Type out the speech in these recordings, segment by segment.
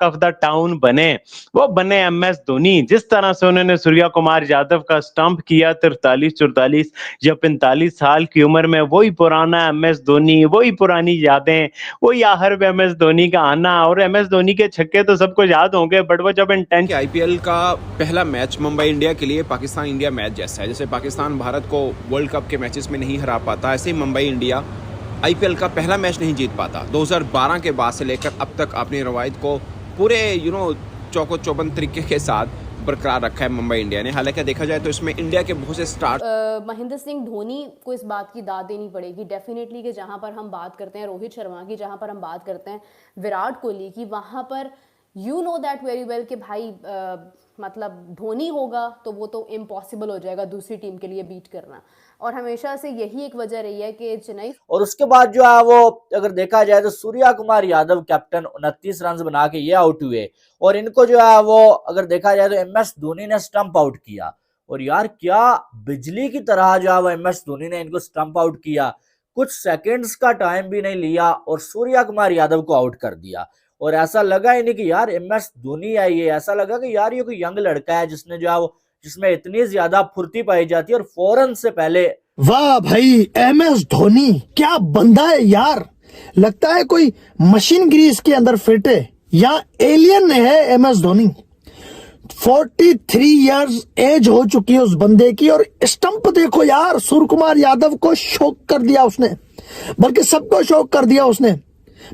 Talk of the town बने, वो बने MS धोनी। जिस तरह से उन्होंने सूर्या कुमार यादव का स्टंप किया 43-44 या 45 साल की उम्र में, वही पुराना MS धोनी, वही पुरानी यादें, वही आहर में MS धोनी का आना। और MS धोनी के छक्के तो सबको याद होंगे, बट वो जब इंटेंस IPL का पहला मैच मुंबई इंडिया के लिए पाकिस्तान इंडिया मैच जैसा है। जैसे पाकिस्तान भारत को वर्ल्ड कप के मैचेस में नहीं हरा पाता, ऐसे ही मुंबई इंडिया IPL का पहला मैच नहीं जीत पाता। 2012 के बाद से लेकर अब तक अपनी रवायत को पूरे चौको चौबंद तरीके के साथ बरकरार रखा है मुंबई इंडिया ने। हालांकि देखा जाए तो इसमें इंडिया के बहुत से स्टार महेंद्र सिंह धोनी को इस बात की दाद देनी पड़ेगी डेफिनेटली कि जहां पर हम बात करते हैं रोहित शर्मा की, जहां पर हम बात करते हैं विराट कोहली की, वहां पर you know that very well कि भाई मतलब धोनी होगा तो वो तो इम्पॉसिबल हो जाएगा दूसरी टीम के लिए बीट करना। और हमेशा से यही एक वजह रही है कि चेन्नई। और उसके बाद जो है वो अगर देखा जाए तो सूर्या कुमार यादव कैप्टन 29 रन बना के ये आउट हुए, और इनको जो है वो अगर देखा जाए तो MS धोनी ने स्टंप आउट किया। और यार क्या बिजली की तरह जो है वो MS धोनी ने इनको स्टंप आउट किया, कुछ सेकंड्स का टाइम भी नहीं लिया और सूर्या कुमार यादव को आउट कर दिया। और ऐसा लगा ही नहीं कि यार MS धोनी है ये, ऐसा लगा कि यार ये कोई यंग लड़का है जिसने जो है वो जिसमें इतनी ज्यादा फुर्ती पाई जाती है। और फौरन से पहले वाह भाई MS धोनी क्या बंदा है यार, लगता है कोई मशीन ग्रीस के अंदर फिट है या एलियन है MS धोनी। 43 इयर्स एज हो चुकी है उस बंदे की, और स्टंप देखो यार, सूर्य कुमार यादव को शॉक कर दिया उसने, बल्कि सबको शॉक कर दिया उसने,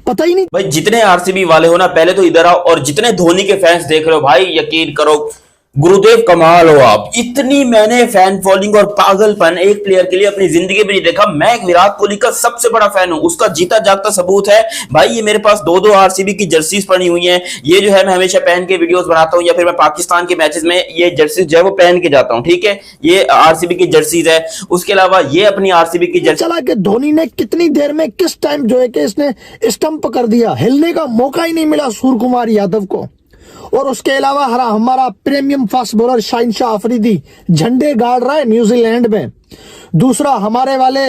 पता ही नहीं। भाई जितने RCB वाले हो ना, पहले तो इधर आओ, और जितने धोनी के फैंस देख रहे हो भाई, यकीन करो गुरुदेव कमाल हो आप। इतनी मैंने फैन फॉलोइंग और पागलपन एक प्लेयर के लिए अपनी जिंदगी में नहीं देखा। मैं एक विराट कोहली का सबसे बड़ा फैन हूं, उसका जीता जागता सबूत है भाई। ये मेरे पास 2-2 RCB की जर्सीज पड़ी हुई हैं, ये जो है मैं हमेशा पहन के वीडियोस बनाता हूं, या फिर मैं पाकिस्तान के मैचेस में ये जर्सीज जो है वो पहन के जाता हूं, ठीक है। ये RCB की जर्सीज है, उसके अलावा ये अपनी RCB की जर्सी। चला कि धोनी ने कितनी देर में किस टाइम जो है कि इसने स्टंप कर दिया, हिलने का मौका ही नहीं मिला सूर्य कुमार यादव को। और उसके अलावा हमारा premium fast bowler Shaheen Shah Afridi झंडे गाड़ रहा है न्यूजीलैंड में। दूसरा हमारे वाले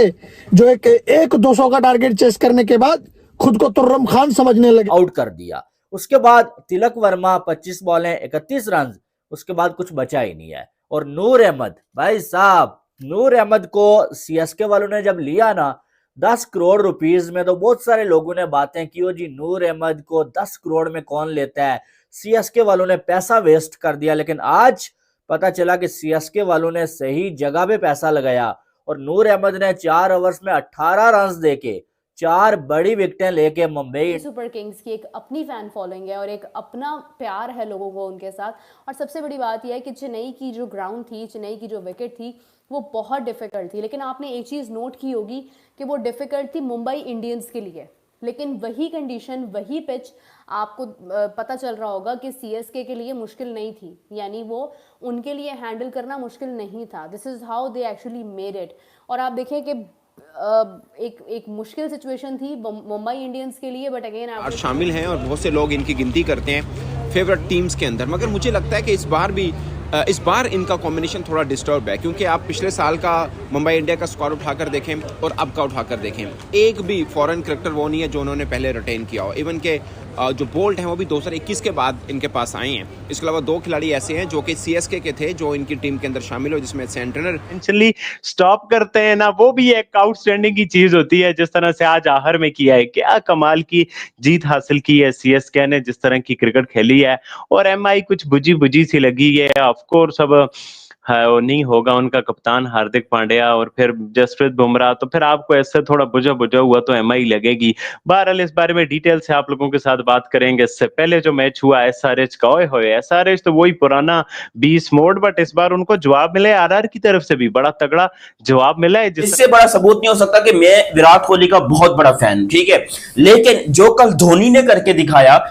जो एक 200 का टारगेट चेस करने के बाद खुद को तुर्रम खान समझने लगे, आउट कर दिया। उसके बाद तिलक वर्मा 25 बॉलें 31 रन, उसके बाद कुछ बचा ही नहीं है। और नूर अहमद भाई साहब, नूर अहमद को CSK वालों ने जब लिया ना 10 करोड़ रुपीस में, तो बहुत सारे लोगों ने बातें की, जी नूर अहमद को 10 करोड़ में कौन लेता है, CSK वालों ने पैसा वेस्ट कर दिया। लेकिन आज पता चला कि CSK वालों ने सही जगह पे पैसा लगाया, और नूर अहमद ने 4 ओवर्स में 18 रन देके 4 बड़ी विकेटें लेके मुंबई सुपर किंग्स की एक अपनी फैन फॉलोइंग है और एक अपना प्यार है लोगों को उनके साथ। और सबसे बड़ी बात यह है कि चेन्नई की जो ग्राउंड थी, चेन्नई की जो विकेट थी, वो बहुत डिफिकल्ट थी। लेकिन आपने एक चीज़ नोट की होगी कि वो डिफिकल्ट थी मुंबई इंडियंस के लिए, लेकिन वही कंडीशन, वही पिच आपको पता चल रहा होगा कि CSK के लिए मुश्किल नहीं थी, यानी वो उनके लिए हैंडल करना मुश्किल नहीं था। This is how they actually made it. और आप देखें कि एक मुश्किल सिचुएशन थी मुंबई इंडियंस के लिए, बट अगेन शामिल हैं और बहुत से लोग इनकी गिनती करते हैं फेवरेट टीम्स के अंदर। मगर मुझे लगता है कि इस बार इनका कॉम्बिनेशन थोड़ा डिस्टर्ब है, क्योंकि आप पिछले साल का मुंबई इंडिया का स्कोर उठाकर देखें और अब का उठाकर देखें, एक भी फॉरेन क्रिकेटर वो नहीं है जो उन्होंने पहले रिटेन किया हो। इवन के जो बोल्ट हैं वो भी 2021 के बाद इनके पास आए हैं। इसके अलावा 2 खिलाड़ी ऐसे हैं जो कि CSK के थे, जो इनकी टीम के अंदर शामिल हो, जिसमें सेंट्रेनर इवेंचुअली स्टॉप करते हैं ना, वो भी एक आउटस्टैंडिंग की चीज होती है। जिस तरह से आज आहर में किया है, क्या कमाल की जीत हासिल की है CSK ने, जिस तरह की क्रिकेट खेली है। और MI कुछ बुझी बुझी सी लगी है। ऑफकोर्स अब वो नहीं होगा उनका कप्तान हार्दिक पांड्या और फिर जसप्रीत बुमराह, तो फिर आपको ऐसे थोड़ा बुझा बुझा हुआ तो MI लगेगी। बहरहाल इस बारे में डिटेल से आप लोगों के साथ बात करेंगे। इससे पहले जो मैच हुआ SRH का, ओए होए SRH तो वही पुराना 20 मोड, बट इस बार उनको जवाब मिला है RR की तरफ से भी, बड़ा तगड़ा जवाब मिला है। इससे बड़ा सबूत नहीं हो सकता कि मैं विराट कोहली का बहुत बड़ा फैन हूं, ठीक है, लेकिन जो कल धोनी ने करके दिखाया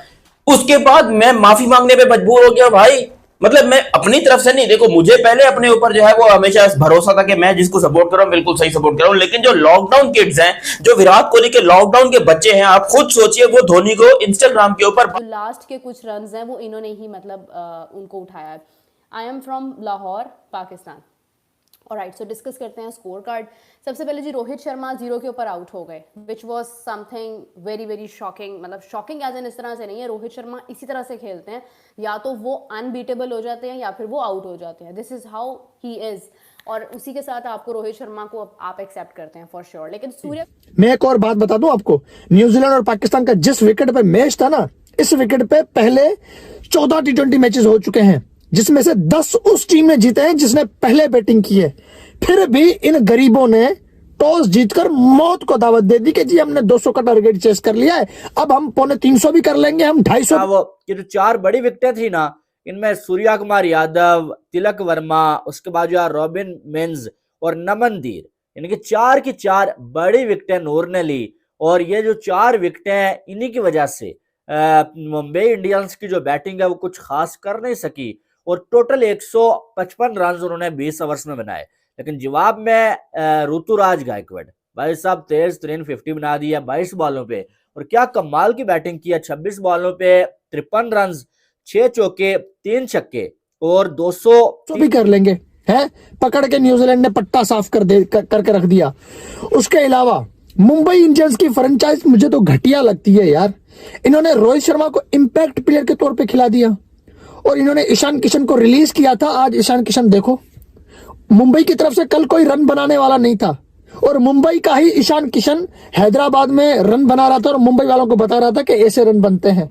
उसके बाद मैं माफी मांगने पे मजबूर हो गया भाई। मतलब मैं अपनी तरफ से नहीं, देखो मुझे पहले अपने ऊपर जो है वो हमेशा भरोसा था कि मैं जिसको सपोर्ट कर रहा हूं बिल्कुल सही सपोर्ट कर रहा हूं, लेकिन जो लॉकडाउन किड्स हैं, जो विराट कोहली के लॉकडाउन के बच्चे हैं, आप खुद सोचिए वो धोनी को इंस्टाग्राम के ऊपर जो लास्ट के कुछ रन्स हैं वो इन्होंने ही मतलब उनको उठाया। I am from Lahore, Pakistan, alright, so discuss करते हैं स्कोर कार्ड। सबसे पहले जी रोहित शर्मा 0 के ऊपर आउट हो गए, which was something very very shocking. मतलब शॉकिंग एज एन इस तरह से नहीं है, रोहित शर्मा इसी तरह से खेलते हैं, या तो वो अनबीटेबल हो जाते हैं या फिर वो आउट हो जाते हैं। This is how he is, और उसी के साथ आपको रोहित शर्मा को आप एक्सेप्ट करते हैं फॉर श्योर। लेकिन सूर्य, मैं एक और बात बता दूं आपको, न्यूजीलैंड और पाकिस्तान का जिस विकेट पे मैच था ना, इस विकेट पे पहले 14 T20 मैचेस हो चुके हैं, जिसमें से 10 उस टीम ने जीते हैं जिसने पहले बैटिंग की है। फिर भी इन गरीबों ने टॉस जीतकर मौत को दावत दे दी कि जी हमने 200 का टारगेट चेस कर लिया है, अब हम 350 भी कर लेंगे, हम 250। वो ये जो 4 बड़ी विकेटें थी ना, इनमें सूर्या कुमार यादव, तिलक वर्मा, उसके बाद जो रॉबिन मिन्स और नमनदीर, इनकी 4 की 4 बड़ी विकेटें नूर ने ली। और ये जो 4 विकेटें हैं, इन्हीं की वजह से मुंबई इंडियंस की जो बैटिंग है वो कुछ खास कर नहीं सकी, और टोटल 155 रन उन्होंने 20 ओवर्स में बनाए। लेकिन जवाब में ऋतुराज गायकवाड़ भाई साहब तेज तरीन 50 बना दिया 22 बॉलों पे, और क्या कमाल की बैटिंग की है। 26 बॉलों पे 53 रन, 6 चौके, 3 छक्के और 200 भी कर लेंगे, है पकड़ के न्यूजीलैंड ने पट्टा साफ करके रख दिया। उसके अलावा मुंबई इंडियंस की फ्रेंचाइज मुझे तो घटिया लगती है यार। इन्होंने रोहित शर्मा को इंपैक्ट प्लेयर के तौर पे खिला दिया, और इन्होंने ईशान किशन को रिलीज किया था। आज ईशान किशन देखो, मुंबई की तरफ से कल कोई रन बनाने वाला नहीं था, और मुंबई का ही ईशान किशन हैदराबाद में रन बना रहा था और मुंबई वालों को बता रहा था कि ऐसे रन बनते हैं।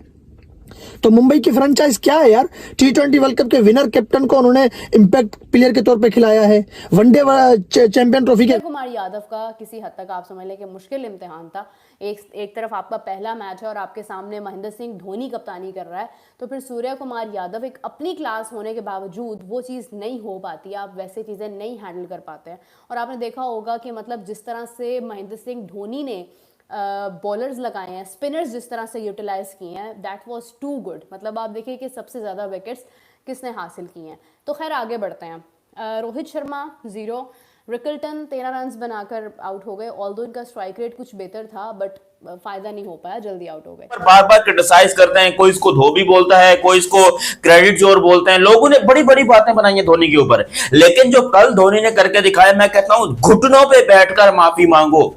तो मुंबई की फ्रेंचाइज क्या है यार, T20 वर्ल्ड कप के विनर कैप्टन को उन्होंने इंपैक्ट प्लेयर के तौर पे खिलाया है। वनडे चैंपियन ट्रॉफी के कुमार यादव का किसी हद तक आप समझ लें कि मुश्किल इम्तिहान था। एक तरफ आपका पहला मैच है और आपके सामने महेंद्र सिंह धोनी कप्तानी कर रहा है, तो फिर सूर्य कुमार यादव एक अपनी क्लास होने के बावजूद वो चीज़ नहीं हो पाती, आप वैसे चीज़ें नहीं हैंडल कर पाते हैं। और आपने देखा होगा कि मतलब जिस तरह से महेंद्र सिंह धोनी ने बॉलर्स लगाए हैं, स्पिनर्स जिस तरह से यूटिलाइज किए हैं, दैट वाज टू गुड। मतलब आप देखिए कि सबसे ज़्यादा विकेट्स किसने हासिल किए हैं। तो खैर आगे बढ़ते हैं। रोहित शर्मा 0, रिकल्टन 13 रन बनाकर आउट हो गए। ऑल्दो इनका स्ट्राइक रेट कुछ बेहतर था, बट फायदा नहीं हो पाया, जल्दी आउट हो गए। बार बार क्रिटिसाइज करते हैं, कोई इसको धोबी बोलता है, कोई इसको क्रेडिट चोर बोलते हैं। लोगों ने बड़ी बड़ी बातें बनाई हैं धोनी के ऊपर, लेकिन जो कल धोनी ने करके दिखाया, मैं कहता हूं घुटनों पे बैठकर माफी मांगो,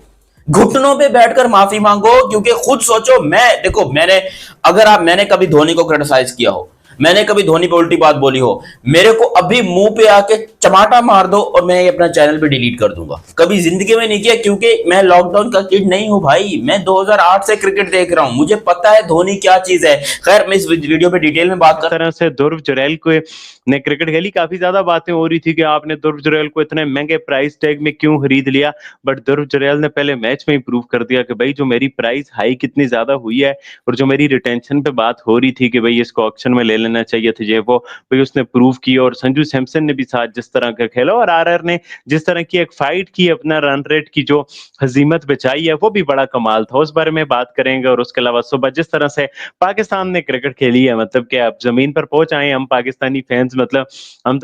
घुटनों पे बैठकर माफी मांगो। क्योंकि खुद सोचो, देखो मैंने कभी धोनी को क्रिटिसाइज किया हो, मैंने कभी धोनी पे उल्टी बात बोली हो, मेरे को अभी मुंह पे आके चमाटा मार दो और मैं अपना चैनल पे डिलीट कर दूंगा। कभी जिंदगी में नहीं किया, क्योंकि मैं लॉकडाउन का किड नहीं हूं भाई। मैं 2008 से क्रिकेट देख रहा हूं, मुझे पता है धोनी क्या चीज है। खैर मैं इस वीडियो पे डिटेल में बात कर तरह से ध्रुव जुरैल को ने क्रिकेट खेली, काफी ज्यादा बातें हो रही थी कि आपने ध्रुव जुरैल को इतने महंगे प्राइस टैग में क्यों खरीद लिया। बट ध्रुव जुरैल ने पहले मैच में ही प्रूव कर दिया कि भाई जो मेरी प्राइस हाई कितनी ज्यादा हुई है, और जो मेरी रिटेंशन पे बात हो रही थी कि भाई इसको ऑक्शन में ले लेना चाहिए था, ये वो भाई उसने प्रूव किया। और संजू सैमसन ने भी साथ जिस तरह का खेला, और आरआर ने जिस तरह की एक फाइट की, अपना रन रेट की जो हजीमत बचाई है, वो भी बड़ा कमाल था। उस बारे में बात करेंगे। और उसके अलावा सुबह जिस तरह से पाकिस्तान ने क्रिकेट खेली है, मतलब कि अब जमीन पर पहुंच आए हम पाकिस्तानी फैंस, मतलब हम तो